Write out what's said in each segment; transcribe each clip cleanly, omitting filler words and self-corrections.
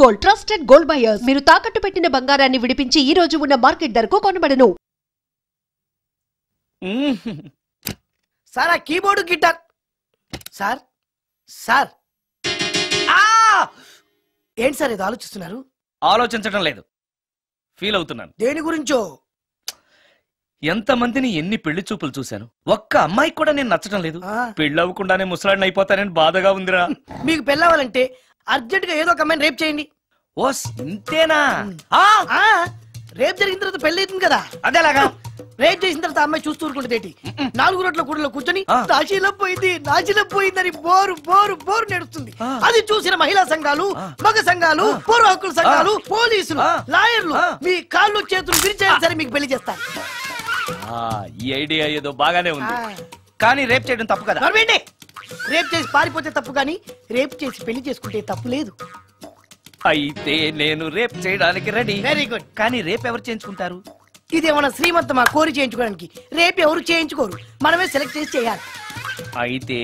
Gold, trusted gold buyers. మీరు తాకట్టు పెట్టిన బంగారాన్ని విడిపించి ఈ రోజు ఉన్న మార్కెట్ ధరకు కొనబడను. సార్ ఆ కీబోర్డు గిటార్ సార్ సార్ ఏంటి సార్ ఏదో ఆలోచిస్తున్నారు? ఆలోచించడం లేదు, ఫీల్ అవుతున్నాను. దేని గురించో? ఎంతమందిని ఎన్ని పెళ్లి చూపులు చూశాను, ఒక్క అమ్మాయికి కూడా నేను నచ్చడం లేదు. పెళ్లి అవ్వకుండానే ముసలాడిని అయిపోతానని బాధగా ఉందిరా. మీకు పెళ్ళవాలంటే అర్జెంట్ గా ఏదో ఒక అమ్మాయిని రేప్ చేయండి. ఓ ఇంతేనా? రేప్ జరిగిన తర్వాత పెళ్లి అవుతుంది కదా, అదేలాగా. రేప్ చేసిన తర్వాత అమ్మాయి చూస్తూ ఊరుకుంటుంది. 4 రోడ్ల కూడలో కూర్చొని నాశీలో పోయిందని బోరు బోరు బోరు నడుస్తుంది. అది చూసిన మహిళా సంఘాలు, మగ సంఘాలు, పౌర హక్కుల సంఘాలు, పోలీసులు, లాయర్లు మీ కాళ్ళు చేతులు విరిచేయాలి సరే మీకు పెళ్లి చేస్తారు. ఈ ఐడియా ఏదో బాగానే ఉంది, కానీ రేప్ చేయడం తప్పు కదా? రేప్ చేసి పారిపోతే తప్పు, కానీ రేప్ చేసి పెళ్లి చేసుకుంటే తప్పు లేదు. అయితే నేను రేప్ చేయడానికి రెడీ. Very good. కానీ రేప్ ఎవరు చేయించుకుంటారు? ఇదేమన్నా శ్రీమంతమా కోరి చేయించుకోవడానికి? రేపు ఎవరు చేయించుకోరు, మనమే సెలెక్ట్ చేసి చేయాలి. అయితే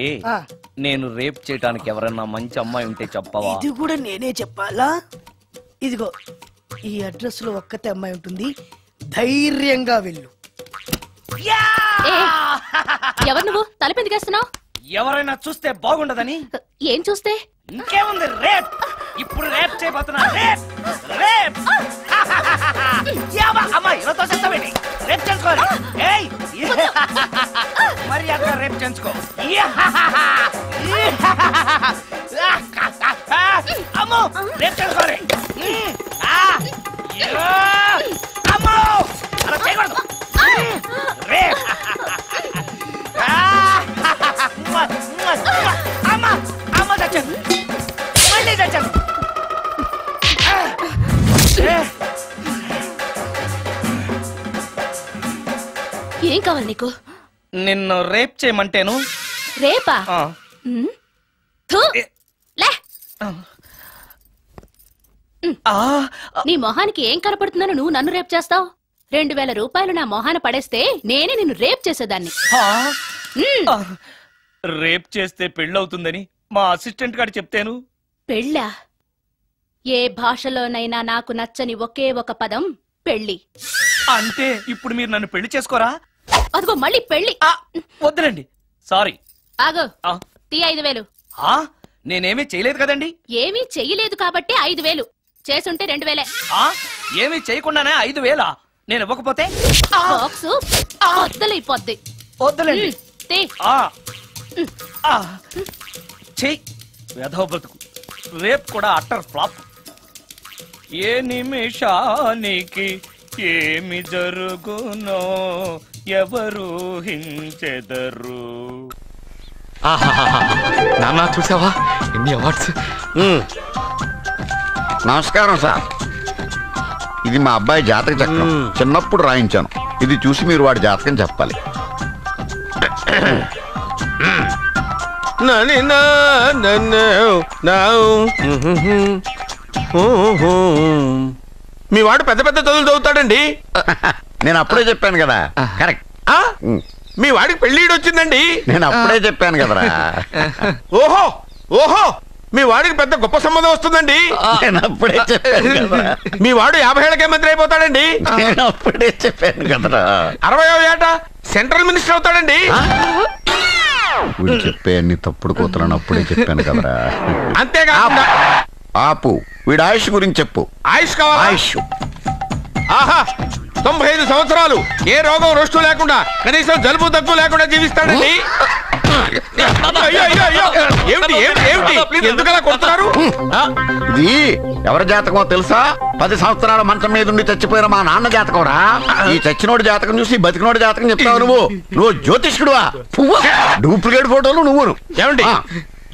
నేను రేప్ చేయడానికి ఎవరన్నా మంచి అమ్మాయి ఉంటే చెప్పవా? ఇది కూడా నేనే చెప్పాలా? ఇదిగో ఈ అడ్రస్ లో ఒక్కతే అమ్మాయి ఉంటుంది, ధైర్యంగా వెళ్ళు. ఎవరు నువ్వు? తలపెందుకేస్తున్నావు? ఎవరైనా చూస్తే బాగుండదని. ఏం చూస్తే? ఇంకేముంది, రేప్. ఇప్పుడు రేప్ చేయబోతున్నా. రేప్ రేప్ అమ్మాయి రేప్ చేసుకోవాలి. మర్యాద రేప్ చేసుకో. అమ్మో రేప్ చేసుకోవాలి. అమ్మో అలా చేయకూడదు. రేప్ అమ్మ అమ్మ చచ్చాను, మళ్ళీ చచ్చాను. ఏం కావాలి నీకు? నిన్ను రేప్ చేయమంటేను. రేపా? నీ మొహానికి ఏం కనపడుతుందని నువ్వు నన్ను రేప్ చేస్తావు? 2000 రూపాయలు నా మొహాన పడేస్తే నేనే నిన్ను రేప్ చేసేదాన్ని. రేప్ చేస్తే పెళ్ళవుతుందని మా అసిస్టెంట్ గారు చెప్తేను. పెళ్ళా? ఏ భాషలోనైనా నాకు నచ్చని ఒకే ఒక పదం పెళ్లి. అంటే ఇప్పుడు మీరు నన్ను పెళ్లి చేసుకోరా? అదిగో మళ్ళీ పెళ్లి. వద్దులండి, సారీ. ఆగో, తీ 5000. నేనేమీ చేయలేదు కదండి. ఏమీ చెయ్యలేదు కాబట్టి 5000. చేసుంటే 2000. ఏమీ చేయకుండానే 5000? నేను ఇవ్వకపోతే బాక్సు వద్దలైపోద్ది. వద్దులండి. వెధవ బ్రతుకు. రేప్ కూడా అట్టర్ ఫ్లాప్. ఏ నిమిషానికి ఏమి జరుగునో ఎవరు హించెదరు. నాన్న చూసావా ఎన్ని అవార్డ్స్? నమస్కారం సార్, ఇది మా అబ్బాయి జాతక చక్రం. చిన్నప్పుడు రాయించాను. ఇది చూసి మీరు వాడి జాతకం చెప్పాలి. మీ వాడు పెద్ద పెద్ద చదువులు చదువుతాడండి. నేను అప్పుడే చెప్పాను కదా. కరెక్ట్. మీ వాడికి పెళ్ళిడు వచ్చిందండి. నేను అప్పుడే చెప్పాను కదరా. ఓహో ఓహో, మీ వాడికి పెద్ద గొప్ప సంబంధం వస్తుందండి. నేను అప్పుడే చెప్పాను కదా. మీ వాడు 50 ఏళ్ళకే మంత్రి అయిపోతాడండి. నేను అప్పుడే చెప్పాను కదరా. 60వ ఏట సెంట్రల్ మినిస్టర్ అవుతాడండి. వీడు చెప్పే అన్ని తప్పుడు కూతురని అప్పుడే చెప్పాను కదరా. అంతేగా. ఆపు, వీడి ఆయుష్ గురించి చెప్పు. ఆయుష్ కావాలా? ఆయుష్. ఆహా, 95 సంవత్సరాలు ఏ రోగం రొస్టు లేకుండా, కనీసం జలుబు దగ్గు లేకుండా జీవిస్తాడండి. ఎందుకలా కొడుతున్నారు? ఇది ఎవరి జాతకమో తెలుసా? 10 సంవత్సరాల మంచం మీద ఉండి చచ్చిపోయిన మా నాన్న జాతకం రా. ఈ చచ్చినోడి జాతకం చూసి బతికినోడి జాతకం చెప్తావు నువ్వు జ్యోతిష్కుడువా? డూప్లికేట్ ఫోటోలు నువ్వును. ఏమండి,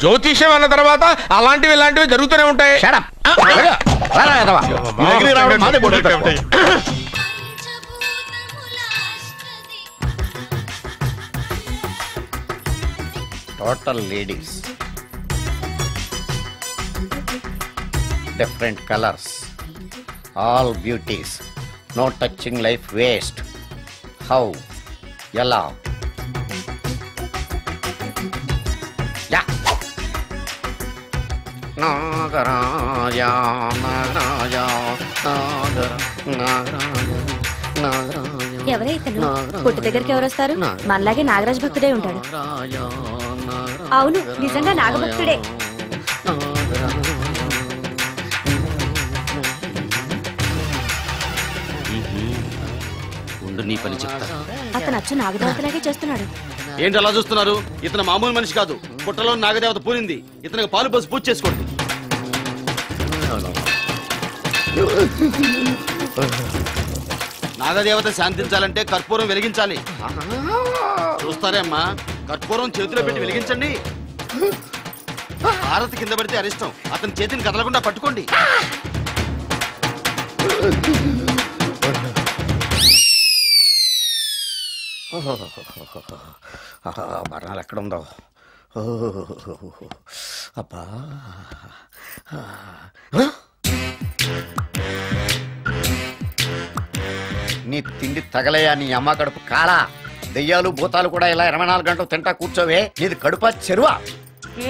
జ్యోతిష్యం అన్న తర్వాత అలాంటివి ఇలాంటివి జరుగుతూనే ఉంటాయి. Total ladies, different colours, all beauties, no touching life waste. How? ఎలా? నాగరాజ ఎవరే ఇతను? పుట్టు దగ్గరికి ఎవరు వస్తారు? మనలాగే నాగరాజు భక్తుడే ఉంటాడు. అవును, నిజంగా నాగభక్తుడే. నీ పని చెప్తా. అతను అచ్చు నాగదేవతలాగే చేస్తున్నాడు. ఏంటి అలా చూస్తున్నారు? ఇతను మామూలు మనిషి కాదు. పుట్టలో నాగదేవత పూరింది. ఇతనికి పాలు పోసి పూజ చేసుకోండి. నాగదేవత శాంతించాలంటే కర్పూరం వెలిగించాలి. చూస్తారే అమ్మా, కర్పూరం చేతిలో పెట్టి వెలిగించండి. హారతి కింద పడితే అరిష్టం. అతని చేతిని కదలకుండా పట్టుకోండి. మరణాలు ఎక్కడుందో. అబ్బా, నీ తిండి తగలయా నీ అమ్మ కడుపు కాలా. దెయ్యాలు భూతాలు కూడా ఇలా 24 గంటలు తింటా కూర్చోవే. నీది కడుపా చెరువా?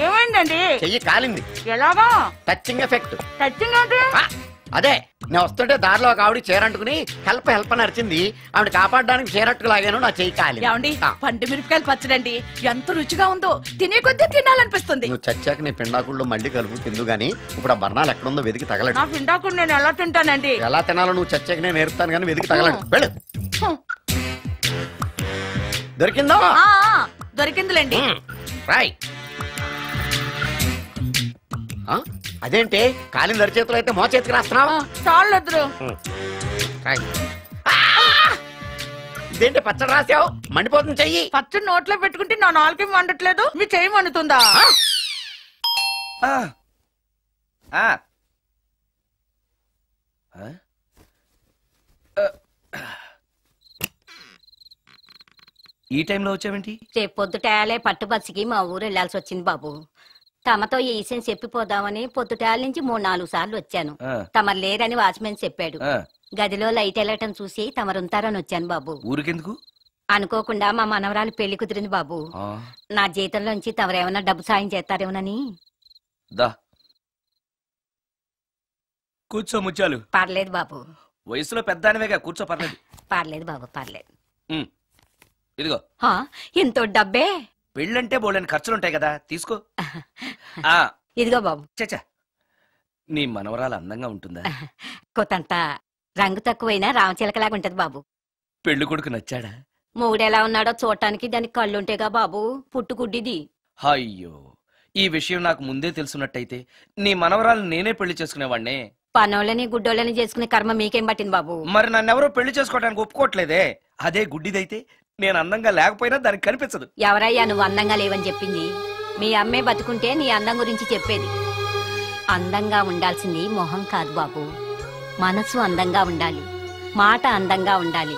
ఏమైందండి? చెయ్యి కాలింది. ఎలాగా? Touching effect. టచింగ్ అంటే? అదే, నేను వస్తుంటే దారిలో ఒక ఆవిడ చీరంటుకుని హెల్ప్ అని అరిచింది. ఆవిడ కాపాడడానికి చీరట్టుకు లాగాను, నా చెయ్యి కాలి. పండు మిరపకాయలు పచ్చడండి, ఎంత రుచిగా ఉందో. తినే కొద్దీ తినాలనిపిస్తుంది. నువ్వు చచ్చాక నీ పిండాకుళ్ళు మళ్ళీ కలుపు తిందు గానీ ఇప్పుడు ఆ బర్ణాలు ఎక్కడుందో వెతికి తగలడు. నా పిండాకుడు నేను ఎలా తింటానండి? ఎలా తినాలో నువ్వు చచ్చాక నేను నేర్పుతాను కానీ వెతికి తగలడు. వెళ్ళు. దొరికిందా? దొరికిందిలేండి. రాయ్. అదేంటి కాలిన దరిచేతులు అయితే మో చేతికి రాస్తున్నావు? చాలు. ఇదేంటి పచ్చడి రాసావు? మండిపోతుంది చెయ్యి. పచ్చడి నోట్లో పెట్టుకుంటే నా నాలుగేం వండట్లేదు, మీ చెయ్యి వండుతుందా? ఈ టైంలో వచ్చావేంటి? రేపు పొద్దుటాలే పట్టుబస్సుకి మా ఊరు వెళ్లాల్సి వచ్చింది బాబు. తమతో ఈ విషయం చెప్పిపోదామని పొద్దుటాల నుంచి 3-4 సార్లు వచ్చాను. తమరు లేరని వాచ్మెన్ చెప్పాడు. గదిలో లైట్ వెళ్ళటం చూసి తమరుంటారని వచ్చాను బాబు. ఊరికెందుకు? అనుకోకుండా మా మనవరాలు పెళ్లి కుదిరింది బాబు. నా జీతంలోంచి తమరేమన్నా డబ్బు సాయం చేస్తారేమోనని. కూర్చో ముత్యాలు. పర్లేదు బాబు. వయసులో పెద్దానివేగా, కూర్చో. పర్లేదు. పర్లేదు బాబు, పర్లేదు. ఇదిగో. ఇంతో డబ్బే? పెళ్ళంటే బోళ్ళని ఖర్చులుంటాయి కదా, తీసుకో. ఇదిగో బాబు. చచ్చా, నీ మనవరాలు అందంగా ఉంటుందా? కొత్తంత రంగు తక్కువైనా రామచిలకలాగా ఉంటది బాబు. పెళ్లి కొడుకు నచ్చాడా? మూడెలా ఉన్నాడో చూడటానికి దానికి కళ్ళుంటేగా బాబు, పుట్టుకుడ్డిది. అయ్యో, ఈ విషయం నాకు ముందే తెలుసున్నట్టయితే నీ మనవరాలు నేనే పెళ్లి చేసుకునేవాడినే. పనోళ్ళని గుడ్డోళ్ళని చేసుకునే కర్మ మీకేం పట్టింది బాబు? మరి నన్నెవరో పెళ్లి చేసుకోవడానికి ఒప్పుకోవట్లేదే. అదే గుడ్డిదైతే నేను అందంగా లేకపోయినా దానికి కనిపించదు. ఎవరయ్యా నువ్వు అందంగా లేవని చెప్పింది? మీ అమ్మే బతుకుంటే నీ అందం గురించి చెప్పేది. అందంగా ఉండాల్సింది మొహం కాదు బాబు, మనసు అందంగా ఉండాలి, మాట అందంగా ఉండాలి,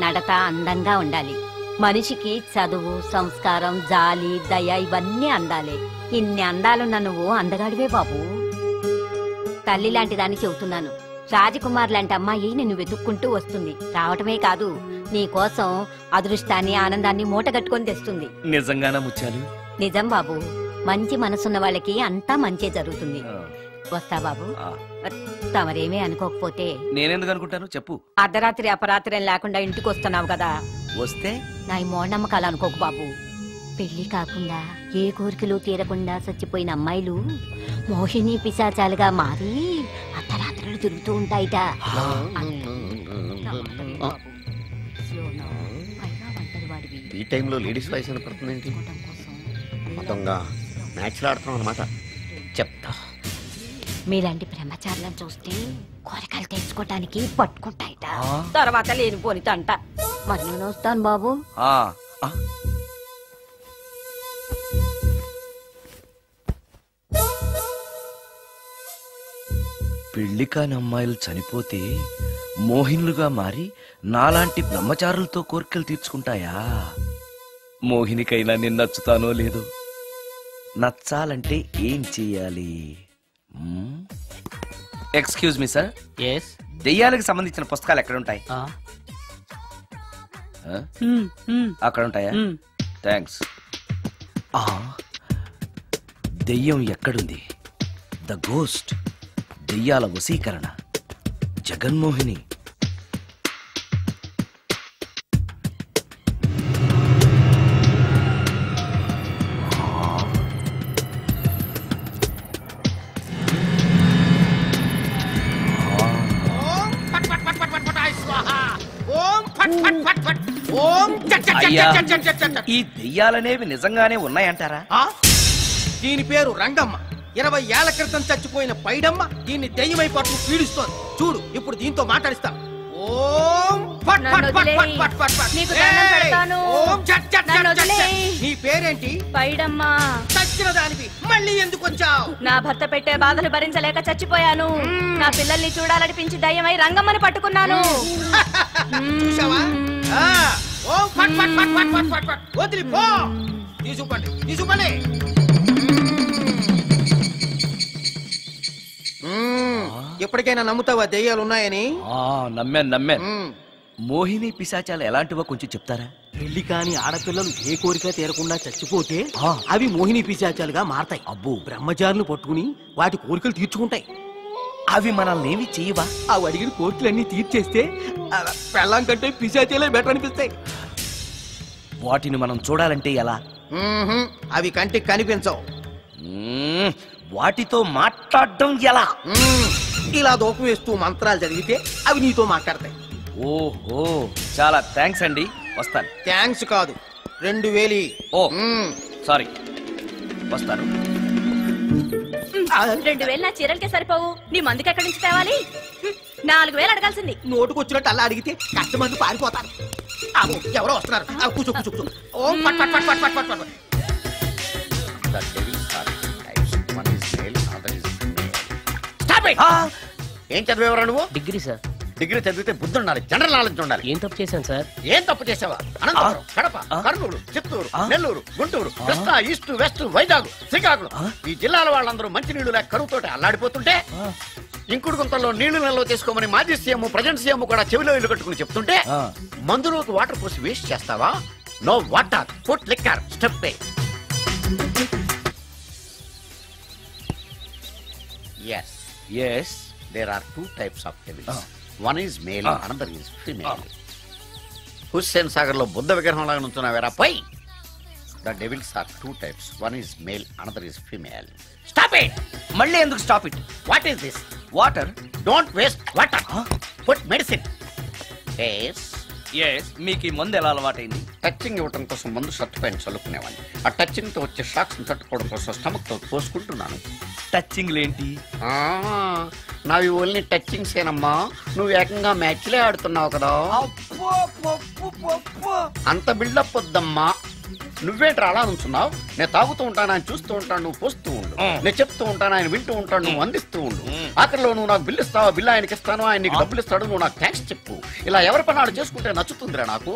నడత అందంగా ఉండాలి. మనిషికి చదువు, సంస్కారం, జాలి, దయ ఇవన్నీ అందాలే. ఇన్ని అందాలున్న నువ్వు అందగాడివే బాబు. తల్లి లాంటి దాన్ని చెబుతున్నాను. రాజకుమార్ లాంటి అమ్మాయి నిన్ను వెతుక్కుంటూ వస్తుంది. రావటమే కాదు, నీ కోసం అదృష్టాన్ని, ఆనందాన్ని మూట కట్టుకొని తెస్తుంది. నిజంగానా ముత్యాలు? నిజం బాబు. మంచి మనసున్న వాళ్ళకి అంతా మంచి జరుగుతుంది. వస్తా బాబు. తమరేమీ అనుకోకపోతే. నేనెందుకు అనుకుంటాను చెప్పు. అర్ధరాత్రి అపరాత్రి లేకుండా ఇంటికి వస్తున్నావు కదా, వస్తే నా ఈ మూఢనమ్మకాలు అనుకోకు బాబు. పెళ్లి కాకుండా ఏ కోరికలు తీరకుండా చచ్చిపోయిన అమ్మాయిలు మోహిని పిశాచాలుగా మారి అర్ధరాత్రులు తిరుగుతూ ఉంటాయిట. ఈ టైంలో లేడీస్ వాయిస్ వినపడుతుంది ఏంటి? మొత్తంగా మ్యాచ్లు ఆడుతున్నాం అనమాట. చెప్తా. మీలాంటి బ్రహ్మచారులను చూస్తే కోరికలు తెచ్చుకోవటానికి పట్టుకుంటాయిట. తర్వాత లేనిపోని తంట. మరి నేను వస్తాను బాబు. పెళ్లి కాని అమ్మాయిలు చనిపోతే మోహినులుగా మారి నాలాంటి బ్రహ్మచారులతో కోరికలు తీర్చుకుంటాయా? మోహినికైనా నేను నచ్చుతానో లేదో. నచ్చాలంటే ఏం చెయ్యాలి? Excuse me sir. దెయ్యాలకు సంబంధించిన పుస్తకాలు ఎక్కడ ఉంటాయి? అక్కడ ఉంటాయా? థ్యాంక్స్. దెయ్యం ఎక్కడుంది? ద గోస్ట్ దెయ్యాల వశీకరణ, జగన్మోహిని. అయ్యా, ఈ దెయ్యాలనేవి నిజంగానే ఉన్నాయంటారా? దీని పేరు రంగమ్మ. 20 ఏళ్ల క్రితం చచ్చిపోయిన పైడమ్మ దీన్ని దెయ్యమై పట్టు పీడిస్తోంది. చూడు, ఇప్పుడు దీంతో మాట్లాడిస్తా. ఓం ఫట్ ఫట్ ఫట్ ఫట్ ఫట్ ఫట్ ఫట్. నీకు దండం పెడతాను. ఓం చట్ చట్ నన్ను చట్ చట్. వదిలేయ్. నీ పేరేంటి? పైడమ్మ. చచ్చిన దానివి మళ్ళీ ఎందుకు వచ్చావు? నా భర్త పెట్టే బాధలు భరించలేక చచ్చిపోయాను. నా పిల్లల్ని చూడాలనిపించి దయ్యమై రంగమ్మని పట్టుకున్నాను. చూసావా? ఓం ఫట్ ఫట్ ఫట్ ఫట్ ఫట్ ఫట్ ఫట్. వదిలి పో. తీసుకుపండి, తీసుకుపండి. ఎప్పటికైనా నమ్ముతావా దెయ్యాలు ఉన్నాయని? నమ్మాను. మోహిని పిశాచాలు ఎలాంటివో కొంచెం చెప్తారా? పెళ్లి కాని ఆడపిల్లలు ఏ కోరిక తీరకుండా చచ్చిపోతే అవి మోహిని పిశాచాలుగా మారతాయి. అబ్బో, బ్రహ్మచారులు పట్టుకుని వాటి కోరికలు తీర్చుకుంటాయి. అవి మనల్ని ఏమి చేయవా? అవి అడిగిన కోరికలన్నీ తీర్చేస్తే పెళ్ళం కంటే పిశాచాలే బెటర్ అనిపిస్తాయి. వాటిని మనం చూడాలంటే ఎలా? అవి కంటికి కనిపించవు. వాటితో మాట్లాడడం ఎలా? ఇలా దూపం వేస్తూ మంత్రాలు చదివితే అవి నీతో మాట్లాడతాయి. ఓహో, చాలా థ్యాంక్స్ అండి. వస్తాను. థ్యాంక్స్ కాదు, 2000. ఓ సారీ, వస్తాను. 2000 నా చీరలకే సరిపోవు. నీ మందుకి ఎక్కడి నుంచి తేవాలి? 4000 అడగాల్సింది. నోటుకొచ్చినట్టు అలా అడిగితే కస్టమర్లు పారిపోతారు. ఎవరో వస్తున్నారు. కూర్చో కూర్చో కూర్చో. ఓం పట్ పట్ పట్ పట్ పట్ పట్. ఏం చదివేవరా నువ్వు? Degree sir. డిగ్రీ చదివితే బుద్ధి ఉండాలి, జనరల్ నాలెడ్జ్ ఉండాలి. ఏం తప్పు చేశాను సార్? ఏం తప్పు చేసావా? అనంతపురం, కడప, కర్నూలు, చిత్తూరు, నెల్లూరు, గుంటూరు, కృష్ణా, ఈస్ట్, వెస్ట్, వైజాగ్, శ్రీకాకుళం ఈ జిల్లాల వాళ్ళందరూ మంచినీళ్లు లేక కరువుతోటి అల్లాడిపోతుంటే ఇంకుడు గుంతల్లో నీళ్లు నిల్వ చేసుకోమని మాజీ సీఎం, ప్రజెంట్ సీఎం కూడా చెవిలో ఇల్లు కట్టుకుని చెప్తుంటే మందులోకి వాటర్ పోసి వేస్ట్ చేస్తావా? No water, foot liquor, step A. Yes, there are 2 types of devils. One is male, another is female. Hussain Sagar లో బుద్ధ విగ్రహం లాగా నుంచున్నావేరా పై. The devils are 2 types. One is male, another is female. Stop it! మళ్ళీ ఎందుకు stop it? What is this? Water. Don't waste water. Put medicine. Yes. మీకు ఈ మందు ఎలా అలవాటైంది? టచింగ్ ఇవ్వడం కోసం ముందు షర్ట్ పైన చల్లుకునేవాడిని. ఆ టచింగ్ తో వచ్చే షాక్స్ తట్టుకోవడం కోసం స్టమక్ తో పోసుకుంటున్నాను. టచింగ్ లేంటి? నావి ఓన్లీ టచింగ్స్ ఏనమ్మా. నువ్వు ఏకంగా మ్యాచ్లే ఆడుతున్నావు కదా. అంత బిల్డప్ వద్దమ్మా. నువ్వేంట్రా అలా నుంచున్నావు? నేను తాగుతూ ఉంటాను, ఆయన చూస్తూ ఉంటాను, నువ్వు పోస్తూ ఉండు. నేను చెప్తూ ఉంటాను, ఆయన వింటూ ఉంటాడు, నువ్వు అందిస్తూ ఉండు. ఆఖరిలో నువ్వు నాకు బిల్లు ఇస్తావా? బిల్లు ఆయనకి ఇస్తాను, ఆయన నీకు డబ్బులు ఇస్తాడు, నువ్వు నాకు థ్యాంక్స్ చెప్పు. ఇలా ఎవరి పనాడు చేసుకుంటే నచ్చుతుందిరా నాకు.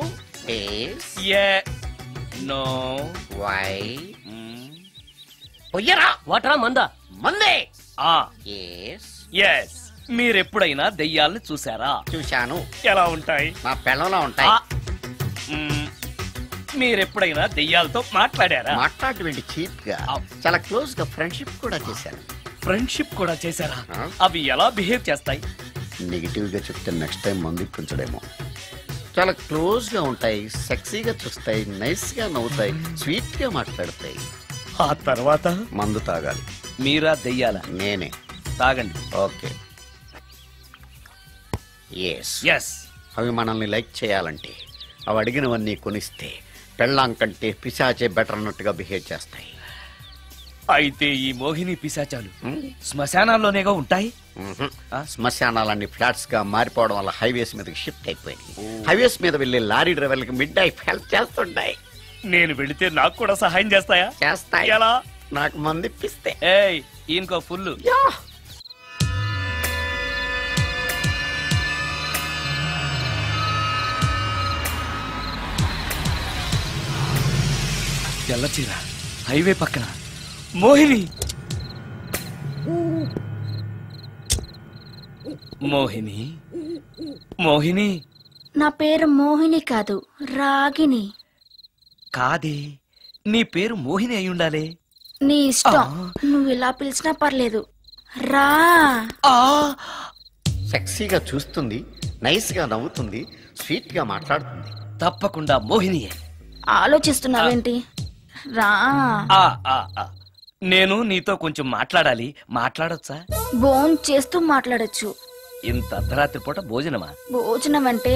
పొయ్యరా వాటరా మందా? మందే. మీరెప్పుడైనా దెయ్యాలను చూసారా? చూశాను. ఎలా ఉంటాయి? నా పెళ్ళంలా ఉంటాయి. మీరెప్పుడైనా దెయ్యాలతో మాట్లాడారా? మాట్లాడేంటి చీప్ గా, చాలా క్లోజ్ గా ఫ్రెండ్షిప్ కూడా చేశాను. ఫ్రెండ్షిప్ కూడా చేశారా? అవి ఎలా బిహేవ్ చేస్తాయి? నెగిటివ్ గా చెప్తే నెక్స్ట్ టైం మందు ఇప్పించడేమో. చాలా క్లోజ్ గా ఉంటాయి, సెక్సీగా చూస్తాయి, నైస్ గా నవ్వుతాయి, స్వీట్ గా మాట్లాడతాయి. ఆ తర్వాత మందు తాగాలి. మీరా దెయ్యాల? నేనే. తాగండి. ఓకే. ఎస్. అవి మనల్ని లైక్ చేయాలంటే అవి అడిగినవన్నీ కొనిస్తే పెళ్ళాం కంటే పిశాచే బెటర్ అన్నట్టుగా బిహేవ్ చేస్తాయి. అయితే ఈ మోహిని పిశాచాలు శ్మశానాల్లోనేగా ఉంటాయి? శ్మశానాలన్నీ ఫ్లాట్స్ గా మారిపోవడం వల్ల హైవేస్ మీదకి షిఫ్ట్ అయిపోయింది. హైవేస్ మీద వెళ్లే లారీ డ్రైవర్లకి మిడ్ నైట్ హెల్ప్ చేస్తుంటాయి. నేను వెళితే నాకు కూడా సహాయం చేస్తాయా? చేస్తాయి. ఎలా? నాకు మంది ఇప్పిస్తే. ఈయనకో ఫుల్. తెల్లచీర, హైవే పక్కన మోహిని. మోహిని, మోహిని. నా పేరు మోహిని కాదు, రాగిని. కాదే, నీ పేరు మోహిని అయి ఉండాలి. నీ ఇష్టం, నువ్వు ఇలా పిలిచినా పర్లేదు. రా. సెక్సీగా చూస్తుంది, నైస్ గా నవ్వుతుంది, స్వీట్ గా మాట్లాడుతుంది. తప్పకుండా మోహినియే. ఆలోచిస్తున్నావేంటి? రా. నేను నీతో కొంచెం మాట్లాడాలి. మాట్లాడొచ్చా? భోజనం చేస్తూ మాట్లాడొచ్చు. ఇంత అర్ధరాత్రి పూట భోజనమా? భోజనం అంటే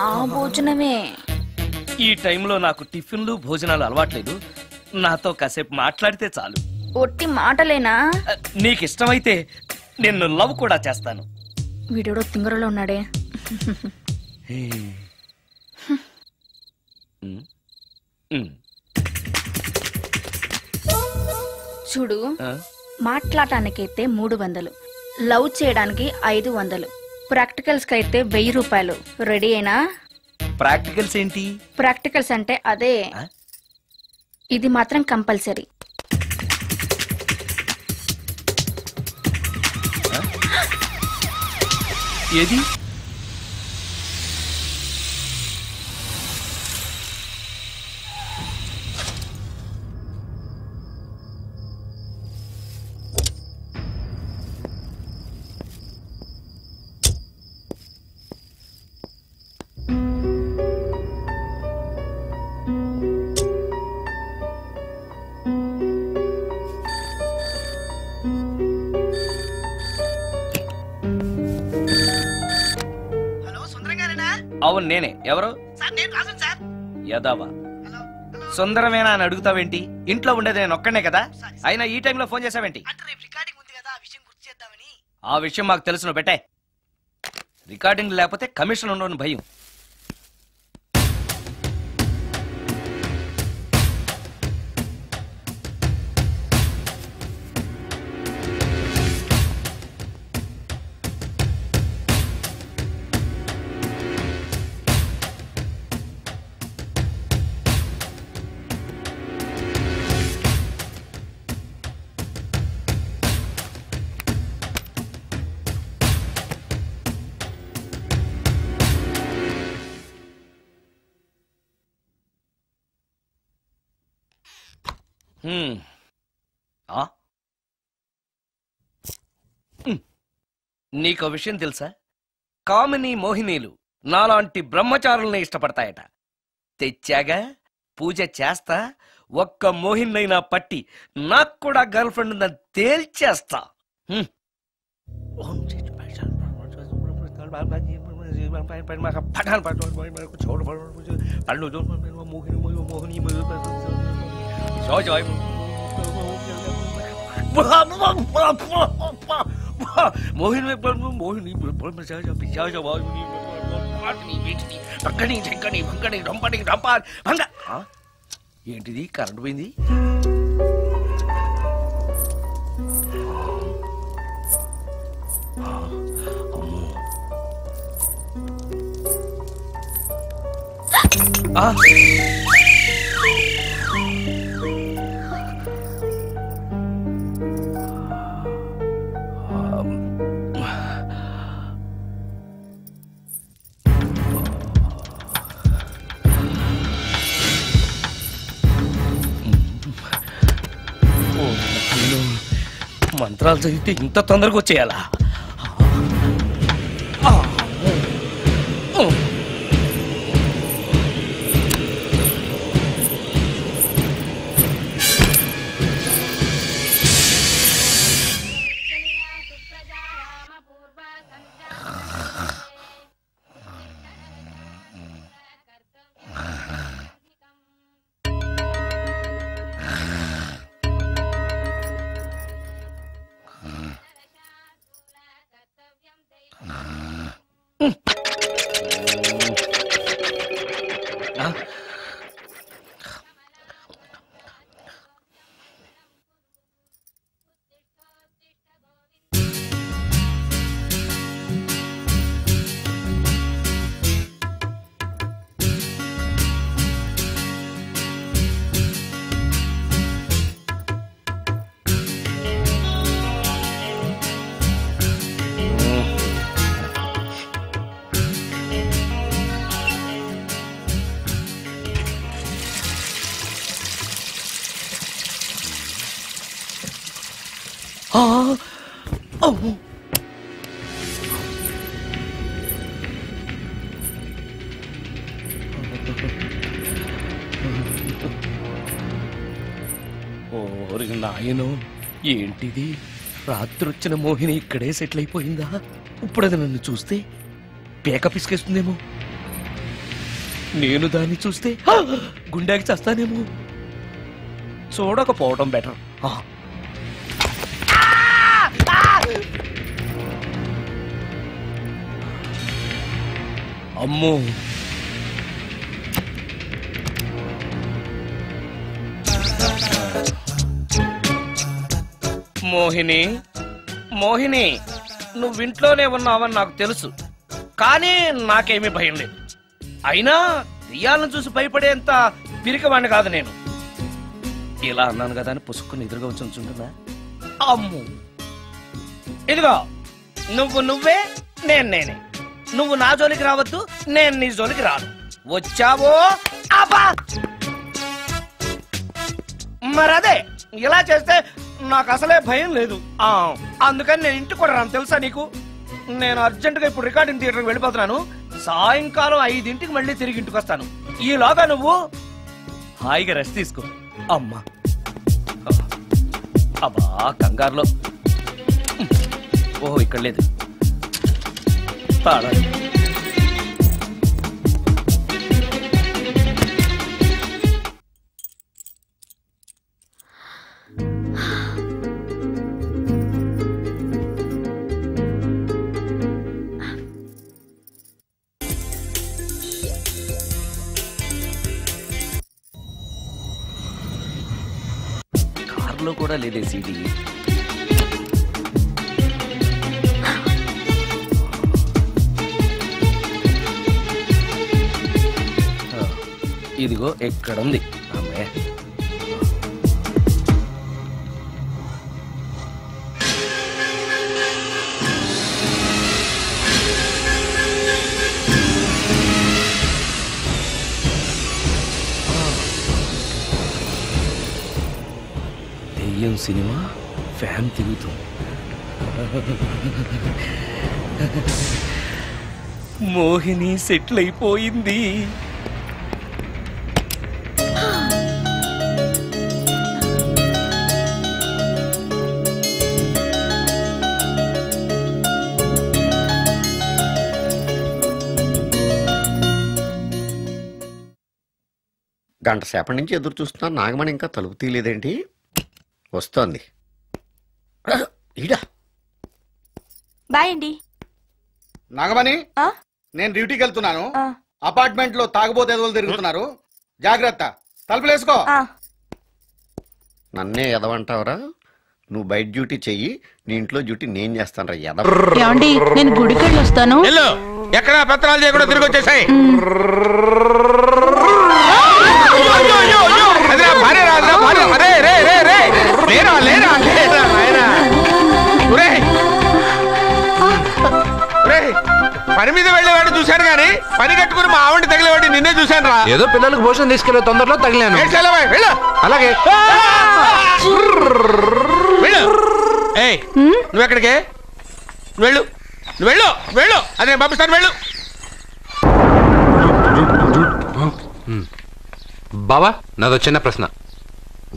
ఆ భోజనమే. ఈ టైంలో నాకు టిఫిన్లు భోజనాలు అలవాట్లేదు. నాతో కాసేపు మాట్లాడితే చాలు. ఒట్టి మాటలేనా? నీకిష్టమైతే నిన్ను లవ్ కూడా చేస్తాను. వీడెవడో తింగరలో ఉన్నాడే. చూడు, మాట్లాడటానికైతే 300, లవ్ చేయడానికి 500, ప్రాక్టికల్స్ కి అయితే 1000 రూపాయలు. రెడీ అయినా? ప్రాక్టికల్స్ ఏంటి? ప్రాక్టికల్స్ అంటే అదే. ఇది మాత్రం కంపల్సరీ. ఏది? అవును నేనే. ఎవరు? యదావా సుందరమేనా అని అడుగుతావేంటి? ఇంట్లో ఉండేది నేను ఒక్కనే కదా. అయినా ఈ టైంలో ఫోన్ చేసావేంటి? ఆ విషయం మాకు తెలుసు. నువ్వు పెట్టే. రికార్డింగ్ లేకపోతే కమిషన్ ఉండని భయం. నీకో విషయం తెలుసా? కామిని మోహినీలు నాలాంటి బ్రహ్మచారుల్ని ఇష్టపడతాయట. తెచ్చాగా, పూజ చేస్తా. ఒక్క మోహినైనా పట్టి నాకు కూడా గర్ల్ ఫ్రెండ్ ఉందని తేల్చేస్తా. ఏంటిది? కరెంట్ పోయింది. మంత్రాలు చదివితే ఇంత తొందరగా వచ్చేయాలా? నాయనో ఏంటిది? రాత్రి వచ్చిన మోహిని ఇక్కడే సెటిల్ అయిపోయిందా? ఇప్పుడు అది నన్ను చూస్తే పేక పిసికేస్తుందేమో. నేను దాన్ని చూస్తే గుండెకి చస్తానేమో. చూడకపోవడం బెటర్. అమ్మో, మోహిని మోహిని, నువ్వింట్లోనే ఉన్నావని నాకు తెలుసు, కానీ నాకేమీ భయం లేదు. అయినా దెయ్యాలను చూసి భయపడేంత పిరికవాణ్ణి కాదు నేను. ఇలా అన్నాను కదా అని పుసుక్కుని ఎదురుగా ఉంచుంటుందా? అమ్ము, ఇదిగో నువ్వే నేనే. నువ్వు నా జోలికి రావద్దు, నేను నీ జోలికి రాను. వచ్చావో అబ్బా, మరదే ఇలా చేస్తే నాకు అసలే భయం లేదు. అందుకని నేను ఇంటికి కూడా రాను, తెలుసా నీకు? నేను అర్జెంటుగా ఇప్పుడు రికార్డింగ్ థియేటర్కి వెళ్ళిపోతున్నాను. సాయంకాలం 5ంటికి మళ్ళీ తిరిగి ఇంటికి వస్తాను. ఈలోగా నువ్వు హాయిగా రెస్ట్ తీసుకో. అమ్మా, అబ్బా కంగారులో. ఓహో, ఇక్కడ లేదు. తాళాలి. కార్లో కూడా లేదే సీడీ. ఇదిగో ఎక్కడుంది. అమ్మే, దెయ్యం సినిమా ఫ్యాన్ తిరుగుతుంది. మోహిని సెటిల్ అయిపోయింది. గంట సేపటి నుంచి ఎదురు చూస్తున్నాను. నాగమణి ఇంకా తలుపు తీయలేదేంటి? వస్తోంది. ఈడా బాయ్ అండి. నాగమణి, నేను డ్యూటీకి వెళ్తున్నాను. అపార్ట్మెంట్ లో తాగుబోతు ఎదవలు తిరుగుతున్నారు, జాగ్రత్త. తలుపులేసుకో. నన్నే ఎదవంటావరా? నువ్వు బయట డ్యూటీ చెయ్యి, నీ ఇంట్లో డ్యూటీ నేను చేస్తాను రా ఎదవ. నేను గుడికి వెళ్ళి వస్తాను. ఎక్కడ పత్రాలు చేయకుండా తిరిగి వచ్చేసాయి. పని మీద వెళ్ళేవాడిని చూశాను గానీ పని కట్టుకుని మా ఆవిడ తగిలేవాడిని నిన్నే చూశాను రా. ఏదో పిల్లలకు భోజనం తీసుకెళ్లే తొందరలో తగిలాను. అలాగే నువ్వెక్కడికే? వెళ్ళు వెళ్ళు వెళ్ళు, అదే పంపిస్తాను, వెళ్ళు. బావా, నాదో చిన్న ప్రశ్న.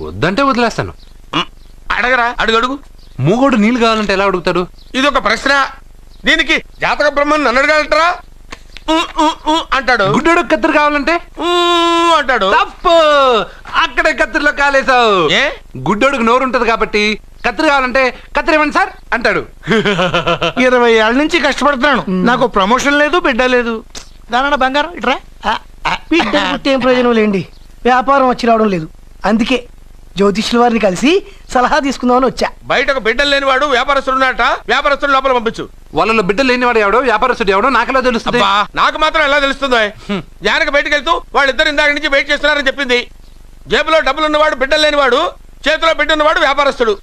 వద్దంటే వదిలేస్తాను. అడగరా, అడుగు అడుగు. మూగోడు నీళ్ళు కావాలంటే ఎలా అడుగుతాడు? ఇది ఒక ప్రశ్న. దీనికి జాతక బ్రహ్మను నన్ను అడగలటరా? అంటాడు. గుడ్డోడు కత్తిరి కావాలంటే అంటాడు. తప్పు, అక్కడే కత్తిరిలో కాలేసావు. గుడ్డోడుకు నోరు ఉంటది కాబట్టి కత్తిరి కావాలంటే కత్తిరి ఇవ్వండి సార్ అంటాడు. 20 ఏళ్ళ నుంచి కష్టపడుతున్నాను, నాకు ప్రమోషన్ లేదు, బిడ్డ లేదు. దానన్న బంగారం ఇట్రా. బిడ్డ ఏం ప్రయోజనం లేండి, వ్యాపారం వచ్చి రావడం లేదు. అందుకే జ్యోతిష్యుల వారిని కలిసి సలహా తీసుకుందామని వచ్చా. బయటకు బిడ్డలు లేనివాడు వ్యాపారస్తుడు ఉన్నట, వ్యాపారస్తుడు లోపల పంపించు. వాళ్ళలో బిడ్డలు లేనివాడు ఎవడో వ్యాపారస్తుడు ఎవడో నాకెలా తెలుస్తుంది? నాకు మాత్రం ఎలా తెలుస్తుందో? జానకి బయటకు వెళ్తూ వాళ్ళిద్దరు ఇందాక నుంచి వెయిట్ చేస్తున్నారని చెప్పింది. జేబులో డబ్బులు ఉన్నవాడు బిడ్డలు లేనివాడు, చేతిలో బిడ్డ ఉన్నవాడు వ్యాపారస్తుడు.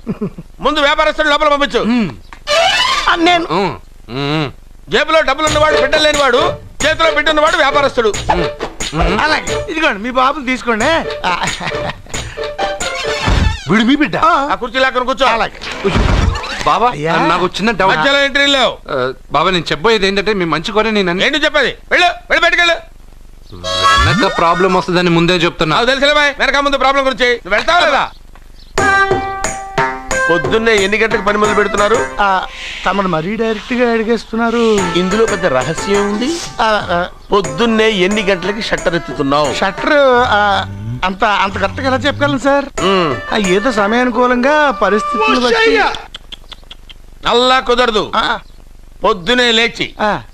ముందు వ్యాపారస్తుడు లోపల పంపించు. నేను జేబులో డబ్బులు ఉన్నవాడు బిడ్డలు లేనివాడు, చేతిలో బిడ్డ ఉన్నవాడు వ్యాపారస్తుడు. అలాగే, ఇదిగోండి మీ బాబుని తీసుకోండి. వీడు మీ బిడ్డ? ఆ కుర్చీలో అక్కడ కూర్చో. అలాగే బాబా, నాకు చిన్న డౌట్. బాబా, నేను చెప్పబోయేది ఏంటంటే మీ మంచి కోరే నేను ఏంటి చెప్పేది? వెళ్ళు, వెళ్ళి బయటకెళ్ళు. వెనక ప్రాబ్లం వస్తుందని ముందే చెప్తున్నా. తెలుసులే బాయ్, వెనక ముందు ప్రాబ్లం గురించి. నువ్వు వెళ్తావా లేదా? పొద్దున్నే ఎన్ని గంటలకు పని మొదలు పెడుతున్నారు? తమను మరీ డైరెక్ట్ గా అడిగేస్తున్నారు. ఇందులో పెద్ద రహస్యం ఉంది. పొద్దున్నే ఎన్ని గంటలకి షట్టర్ ఎత్తుతున్నావు? షట్టర్ అంత అంత కరెక్ట్గా ఎలా చెప్పగలను సార్? ఏదో సమయానుకూలంగా పరిస్థితులు బట్టి. అల్లా కుదరదు. పొద్దునే లేచి